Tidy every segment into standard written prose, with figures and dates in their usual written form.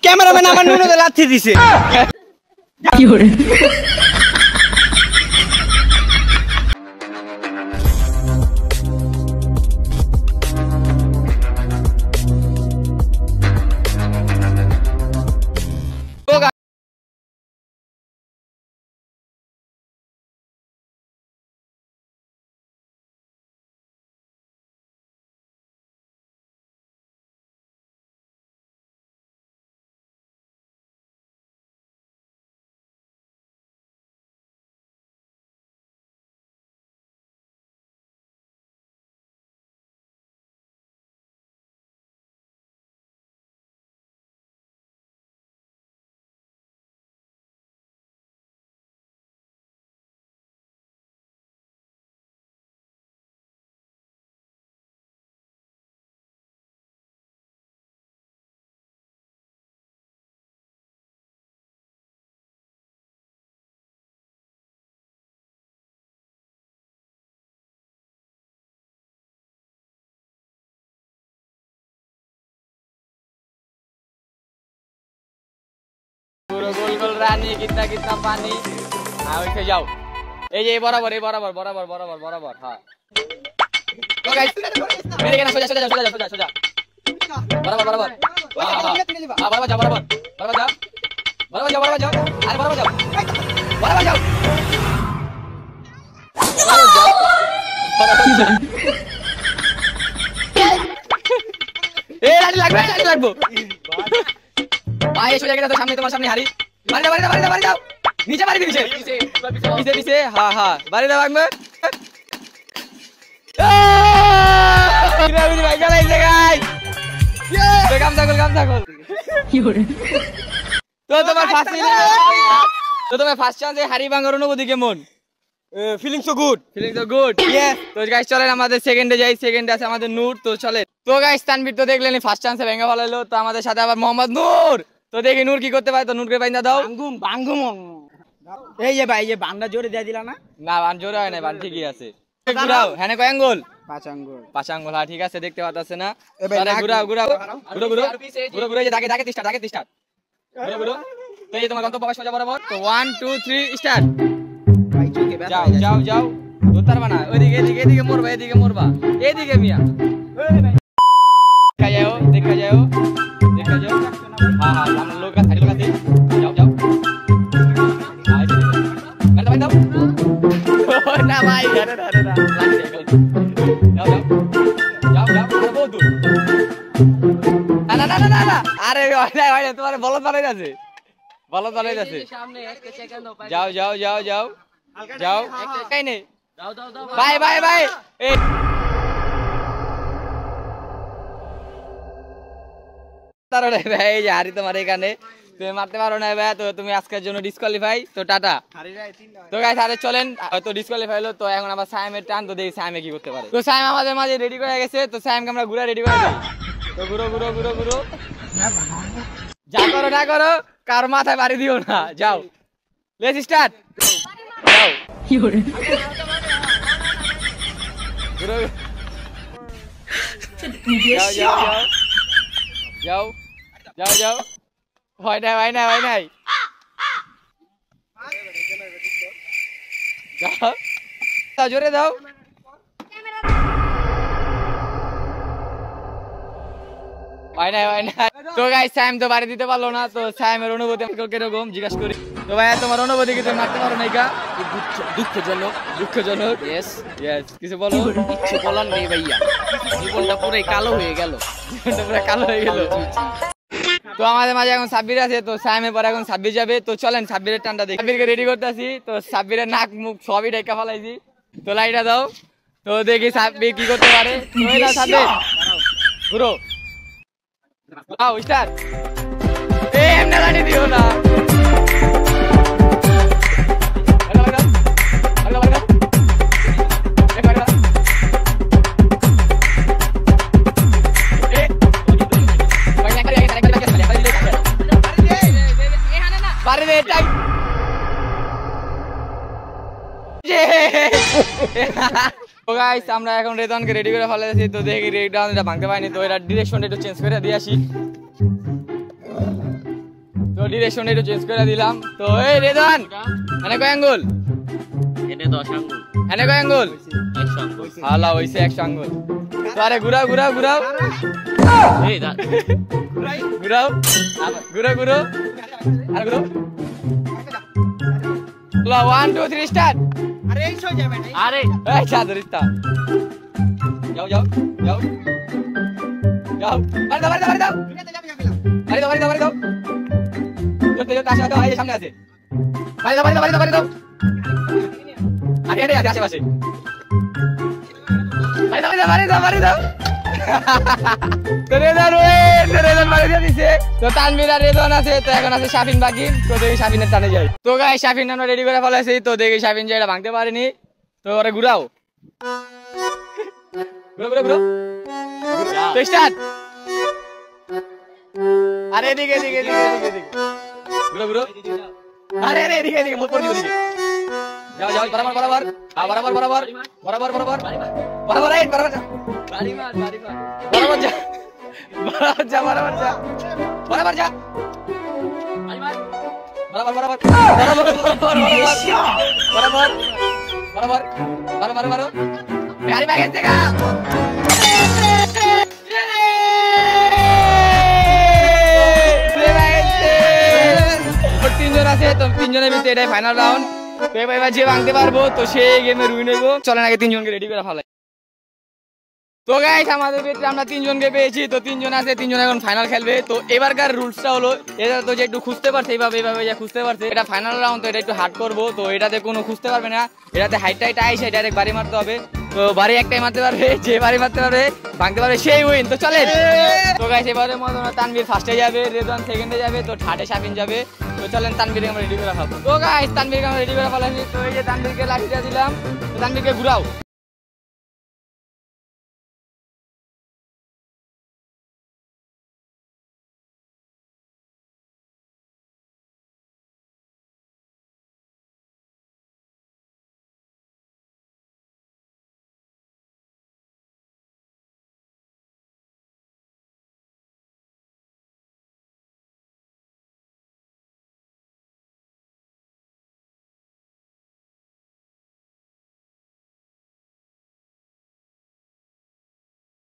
Cameraman আমার নুনুতে লাথি দিছে। কি করে गोल गोल रानी कितना कितना पानी। हाँ वैसे जाओ ये बराबर बराबर हाँ तो गाइस मेरे कहना सोजा बराबर बराबर जाओ अरे बराबर जाओ ए रानी লাগবো भाई सोजा के तो सामने तुम्हारे सामने हारी मार दे नीचे मारी पीछे हाँ मारी दे भाग में भाई चला इसे गाइस ये काम था तो तुम्हारे फार्स्ट चांस हारी भाঙার অনুভূতি কেমন? ফিলিং সো গুড यस तो गाइस চলেন আমাদের সেকেন্ডে যাই। সেকেন্ডে আছে আমাদের নূর। তো চলে তো গাইস তানভীর তো দেখলেনি ফার্স্ট চান্সে ভেঙে ফেলালো। তো আমাদের সাথে আবার মোহাম্মদ নূর। তো দেখি নূর কি করতে পারে। তো নূরকে বাইন্দা দাও। বাঙ্গুম এই যে ভাই এই বান্ডা জোরে দিয়ে দিলা না? না বান জোরে হয় না, বান ঠিকই আছে। ঘুরাও হ্যাঁ কয় আঙ্গুল? 5 আঙ্গুল হ্যাঁ ঠিক আছে দেখতে পাতাছে না। আরে ঘুরাও এই যে দাগে স্টার্ট ঘুরো তো এই তোমার গন্তব্য সোজা বরাবর। তো 1 2 3 স্টার্ট। যাও উত্তর বানা ওইদিকে এদিকে মরবা এদিকে মিয়া দেখা যাও हाँ हम लोग का थाली लगाते जाओ ना भाई अरे जाओ बहुत दूर ना अरे तुम्हारे बलत बानाई जाছে जाओ कहीं नहीं बाय ভাই যে হারি তোমার এখানে তুমি মারতে পারো না ভাই। তো তুমি আজকের জন্য ডিসকোয়ালিফাই। তো টাটা। তো গাইস আরে চলেন তো ডিসকোয়ালিফাই হলো। তো এখন আবার সাইমের টান। তো দেখি সাইমে কি করতে পারে। তো সাইম আমাদের মাঝে রেডি করে গেছে। তো সাইমকে আমরা ঘুরা রেডি করে দিই। তো ঘুরো যা করো না করো কার মাথায় বাড়ি দিও না। যাও লেটস স্টার্ট। যাও কি করে ঘুরো যাও হয় নাই যাও জোরে দাও। তো গাইস সাইম তো বাড়ি দিতে পারলো না। তো সাইমের অনুভূতি কিরকম জিজ্ঞাসা করি। তো ভাই তোমার অনুভূতি কি তুমি মারতে পারো না? দুঃখজনক ইয়েস কিছু বলো। কিছু বলার নেই ভাইয়া, জীবনটা পুরো কালো হয়ে গেল। তো আমাদের মাঝে এখন সাব্বির আছে। তো সাইমের পরে এখন সাব্বির যাবে। তো চলেন সাব্বিরের টানটা দেখি। সাব্বিরকে রেডি করতেছি। তো সাব্বিরের নাক মুখ সবই ঢেকা ফেলাইছি। তো লাইটটা দাও। তো দেখি সাব্বির কি করতে পারে। সাব্বির ঘুরো স্টার্ট। এমনি লাঠি দিও না। গাইস আমরা এখন রেদনকে রেডি করে ফেলেছি, তো দেখি রেডনটা ভাঙতে পারিনি, তো এটা ডিরেকশনটা একটু চেঞ্জ করে দিয়ে আসি। তো ডিরেকশনটা একটু চেঞ্জ করে দিলাম। তো এই রেদন এনে কয় আঙ্গুল? এনে 10 আঙ্গুল। এনে কয় আঙ্গুল? 100 আঙ্গুল। হালা হইছে 100 আঙ্গুল। তো আরে ঘুরাও ঘুরাও ঘুরাও, এই দা ঘুরাও ঘুরো ঘুরো আর ঘুরো। 1 2 3 স্টার্ট। আরে এই সই যাবে না আরে এই চাদরিস্তা যাও যাও যাও যাও, বাড়ি দাও বাড়ি দাও বাড়ি দাও বাড়ি দাও বাড়ি দাও বাড়ি দাও, জোরতে জোরতে আসে দাও, এই সামনে আছে, বাড়ি দাও বাড়ি দাও বাড়ি দাও বাড়ি দাও, আরে আরে আছে আশেপাশে, বাড়ি দাও বাড়ি দাও বাড়ি দাও বাড়ি দাও। তো রেদন বাড়ি দিয়ে দিছে। তো তানভীর আর রেদন আছে, তো এখন আছে শাফিন বাকি। তো দেখি শাফিনের টানে যাই। তো গাইস শাফিন আমরা রেডি করে ফেলেছি, তো দেখি শাফিন যে এটা ভাঙতে পারেনি। তো ওরে ঘুরাও ঘুরো ঘুরো ঘুরো, তো স্টার্ট। আরে এদিকে এদিকে এদিকে এদিকে ঘুরো ঘুরো, আরে আরে এদিকে এদিকে মোট পড়ি ওদিকে, যাও যাও বরাবর বরাবর বরাবর বরাবর বরাবর বরাবর বরাবর এই বরাবর যা বাড়ি মার বরাবর যা বরাবর যা বরাবর যা বরাবর যা বাড়ি মার বরাবর বরাবর বরাবর বরাবর বরাবর বরাবর বরাবর গাড়ি ভাগে দেখা তিনজন আছে, তো তিনজনের ভিতরে এটাই ফাইনাল রাউন্ড। তো এবার যে ভাঙতে পারবো তো সেই গেমে রুইন হইব। চলেন আগে তিনজনকে রেডি করে ফেলাই। তো গাইস আমাদের ভিতরে আমরা তিনজনকে পেয়েছি, তো তিনজন আছে, তিনজন এখন ফাইনাল খেলবে। তো এবারকার রুলসটা হলো এটা তো যে একটু খুঁজতে পারছে এইভাবে এইভাবে যে খুঁজতে পারছে, এটা ফাইনাল রাউন্ড, তো এটা একটু হার্ড করবো। তো এটাতে কোনো খুঁজতে পারবে না, এটাতে হাইট টাইট আইসে ডাইরেক্ট বাড়ি মারতে হবে। তো বাড়ি একটাই মারতে পারবে, যে বাড়ি মারতে পারবে ভাঙতে পারবে সেই উইন। তো চলে তো গাইস এবারের মতো তানভীর ফার্স্টে যাবে, রেদওয়ান সেকেন্ডে যাবে, তো থার্ডে শাফিন যাবে। তো চলেন তানভীরকে আমরা রেডি করে ফেলবো। তো গাইস তানভীরকে আমরা রেডি করে ফেলাছি। তো এই যে তানভীরকে লাঠি দিয়ে দিলাম, তো তানভীরকে ঘুরাও।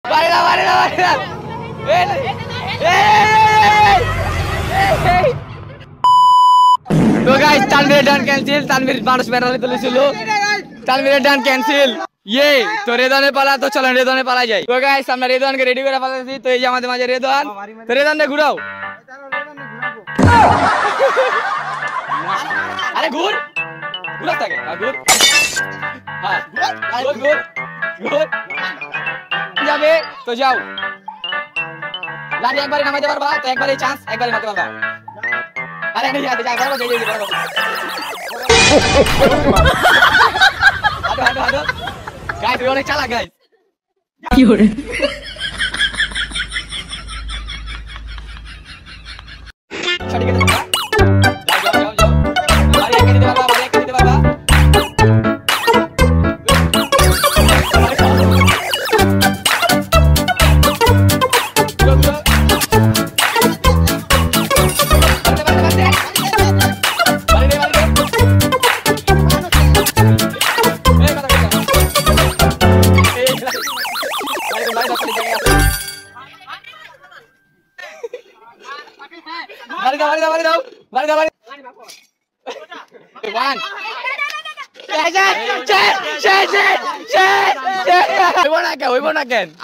বাড়ি দাও বাড়ি দাও বাড়ি দাও, তো গাইস তানভীরের ডান ক্যান্সেল, তানভীর মানুষ মেরালে তুলেছিল, তানভীরের ডান ক্যান্সেল। ইয়ে তো রেদনের পালা, তো চলেন রেদনের পালা যাই। তো গাইস আমরা রেদনকে রেডি করে ফেলেছি। তো এই যে আমাদের মাঝে রেদন, তো রেদনকে ঘুরাও। আরে ঘুর ঘুরাস থাকে, ঘুর হ্যাঁ ঘুর ঘুর ঘুর যাবে। তো যাও, লাঠি একবারে নামাইতে পারবা, তো একবারে চান্স, একবারে মারতে পারবা। আরে নেই যাতে যা বরাবর যাই বরাবর হাঁটো হাঁটো হাঁটো। গাইস তুই অনেক চালাক গাইস, কি করে সঠিক আছে। যাও যাও যাও, আরে একে দিতে পারবা, আরে একে দিতে পারবা।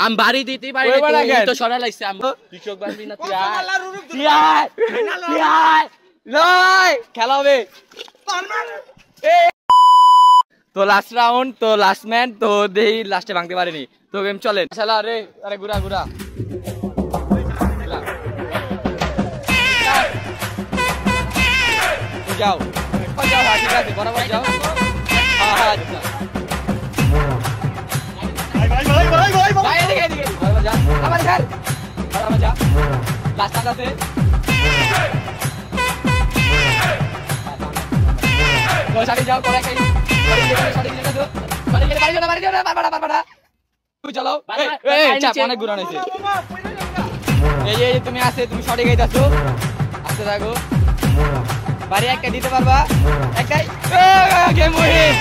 আমি বাড়ি দিতেই পারি না, তো সরা লাগছে। আমি কৃষক বানবি না তুই খেলা হবে। তো লাস্ট রাউন্ড, তো লাস্ট ম্যান, তো দেই লাস্টে ভাঙতে পারেনি। তো গেম চলে শালা। আরে আরে ঘুরা ঘুরা যাও যাও, হ্যাঁ ঠিক আছে বরাবর যাও, হ্যাঁ হ্যাঁ এদিকে এদিকে বরাবর যা, আবার খেল বরাবর যা, লাস্ট আছে। তো সাথে যাও করে সঠিক জায়গা তো বাড়ি যাও না, পারবা না। তুমি চলো। এই চাপ অনেক ঘুরানো হয়েছে। এই তুমি আছে, তুমি সঠিক গাইতাছো। আস্তে থাকো। বাড়ি একটা দিতে পারবা? একটাই। Game win.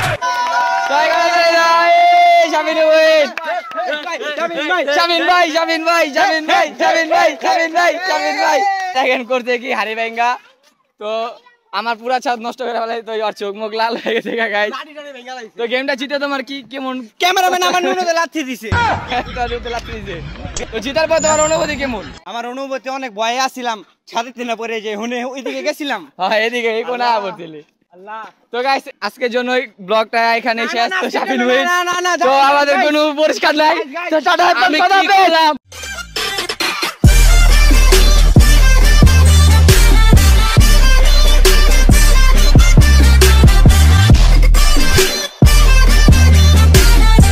জয় গাইস ভাই, শামিন উইন। শামিন ভাই দেখেন করতে কি হারি ভাঙ্গা। তো আমার পুরা ছাদ নষ্ট করে ফেলাই, তো আর চোখ মুখ লাল হয়ে গেছে গাইস। তো গেমটা জিতে তোমার কি কেমন? ক্যামেরাম্যান আমার নুনুতে লাথি দিছে। তো জিতার পর তোমার অনুভূতি কেমন? আমার অনুভূতি অনেক ভয়ে আছিলাম, ছাদের তিনে পরে যে হুনে ওইদিকে গেছিলাম। হ্যাঁ এদিকে এই কোনা বলছিলি। আল্লাহ। তো গাইস আজকের জন্য ব্লগটা এখানে শেষ। তো শামিন উইন। না তো আমাদের কোনো পরিষ্কার নাই। তো টাটা, আমি কি করলাম?